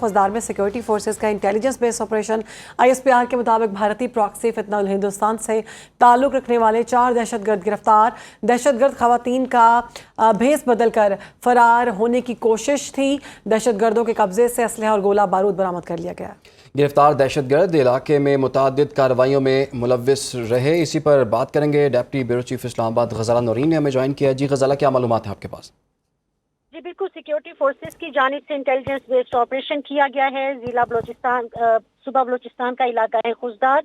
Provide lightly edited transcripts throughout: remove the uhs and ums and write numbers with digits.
خوزدار میں security forces کا intelligence بیس operation ISPR کے مطابق بھارتی پراکسی فتنہ الہندوستان سے تعلق رکھنے والے 4 دہشت گرد گرفتار۔ دہشت گرد خواتین کا بھیس بدل کر فرار ہونے کی کوشش تھی۔ دہشت گردوں کے قبضے سے اسلحہ اور گولہ بارود برآمد کر لیا گیا۔ گرفتار دہشت گرد علاقے میں متعدد کارروائیوں میں ملوث رہے۔ اسی پر بات کریں گے ڈپٹی بیورو چیف اسلام آباد غزالہ نورین نے ہمیں جوائن کیا۔ جی غزالہ، کیا معلومات ہیں آپ کے پاس؟ جی بالکل، سیکیورٹی فورسز کی جانب سے انٹیلیجنس بیسڈ آپریشن کیا گیا ہے۔ ضلع بلوچستان صوبہ بلوچستان کا علاقہ ہے خوزدار،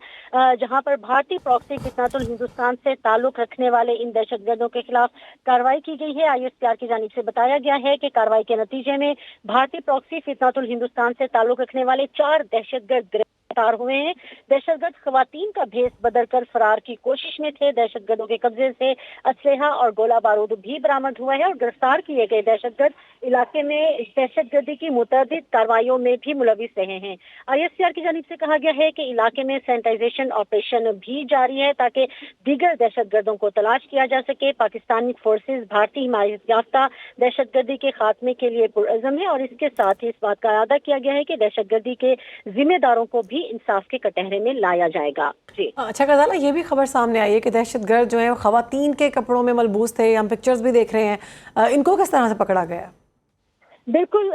جہاں پر بھارتی پراکسی فتنہ الہندوستان سے تعلق رکھنے والے ان دہشت گردوں کے خلاف کارروائی کی گئی ہے۔ ISPR کی جانب سے بتایا گیا ہے کہ کارروائی کے نتیجے میں بھارتی پراکسی فتنہ الہندوستان سے تعلق رکھنے والے 4 دہشت گرد گرفتار ہوئے ہیں۔ دہشت گرد خواتین کا بھیس بدل کر فرار کی کوشش میں تھے۔ دہشت گردوں کے قبضے سے اسلحہ اور گولہ بارود بھی برآمد ہوا ہے اور گرفتار کیے گئے دہشت گرد علاقے میں دہشت گردی کی متعدد کارروائیوں میں بھی ملوث رہے ہیں۔ ISPR کی جانب سے کہا گیا ہے کہ علاقے میں سینیٹائزیشن آپریشن بھی جاری ہے تاکہ دیگر دہشت گردوں کو تلاش کیا جا سکے۔ پاکستانی فورسز بھارتی حمایت یافتہ دہشت گردی کے خاتمے کے لیے پرعزم ہے اور اس کے ساتھ ہی اس بات کا اعادہ کیا گیا ہے کہ دہشت گردی کے ذمہ داروں کو بھی انصاف کے کٹہرے میں لایا جائے گا۔ جی اچھا غزالہ، یہ بھی خبر سامنے آئی ہے کہ دہشت گرد جو ہیں وہ خواتین کے کپڑوں میں ملبوس تھے، ہم پکچرز بھی دیکھ رہے ہیں، ان کو کس طرح سے پکڑا گیا؟ بالکل،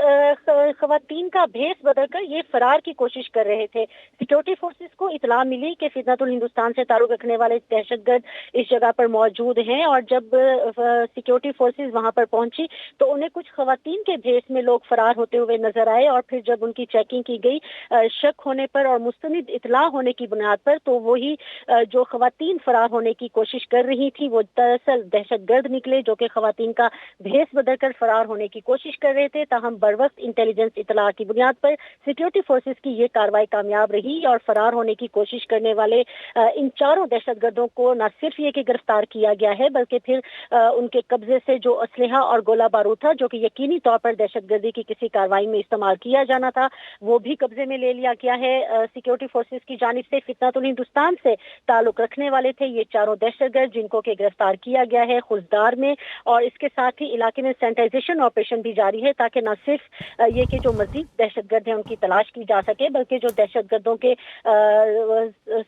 خواتین کا بھیس بدل کر یہ فرار کی کوشش کر رہے تھے۔ سیکورٹی فورسز کو اطلاع ملی کہ فتنہ الہندوستان سے تعلق رکھنے والے دہشت گرد اس جگہ پر موجود ہیں اور جب سیکورٹی فورسز وہاں پر پہنچی تو انہیں کچھ خواتین کے بھیس میں لوگ فرار ہوتے ہوئے نظر آئے اور پھر جب ان کی چیکنگ کی گئی شک ہونے پر اور مستند اطلاع ہونے کی بنیاد پر تو وہی جو خواتین فرار ہونے کی کوشش کر رہی تھی وہ دراصل دہشت گرد نکلے جو کہ خواتین کا بھیس بدل کر فرار ہونے کی کوشش کر رہے تھے۔ تاہم بروقت انٹیلیجنس اطلاع کی بنیاد پر سیکورٹی فورسز کی یہ کارروائی کامیاب رہی اور فرار ہونے کی کوشش کرنے والے ان 4 دہشت گردوں کو نہ صرف یہ کہ گرفتار کیا گیا ہے بلکہ پھر ان کے قبضے سے جو اسلحہ اور گولہ بارود تھا جو کہ یقینی طور پر دہشت گردی کی کسی کارروائی میں استعمال کیا جانا تھا وہ بھی قبضے میں لے لیا گیا ہے۔ سیکورٹی فورسز کی جانب سے فتنہ الہندوستان سے تعلق رکھنے والے تھے یہ 4 دہشت گرد جن کو کہ گرفتار کیا گیا ہے خوزدار میں، اور اس کے ساتھ ہی علاقے میں سینیٹائزیشن آپریشن بھی جاری ہے تاکہ نہ صرف یہ کہ جو مزید دہشت گرد ہیں ان کی تلاش کی جا سکے بلکہ جو دہشت گردوں کے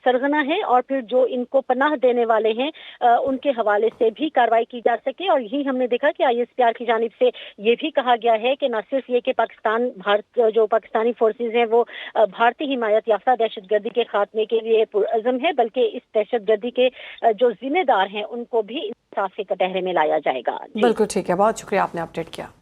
سرغنہ ہیں اور پھر جو ان کو پناہ دینے والے ہیں ان کے حوالے سے بھی کارروائی کی جا سکے۔ اور یہی ہم نے دیکھا کہ ISPR کی جانب سے یہ بھی کہا گیا ہے کہ نہ صرف یہ کہ جو پاکستانی فورسز ہیں وہ بھارتی حمایت یافتہ دہشت گردی کے خاتمے کے لیے پرعزم ہے بلکہ اس دہشت گردی کے جو ذمہ دار ہیں ان کو بھی انصاف کے کٹہرے میں لایا جائے گا۔ بالکل ٹھیک ہے، بہت شکریہ، آپ نے اپڈیٹ کیا۔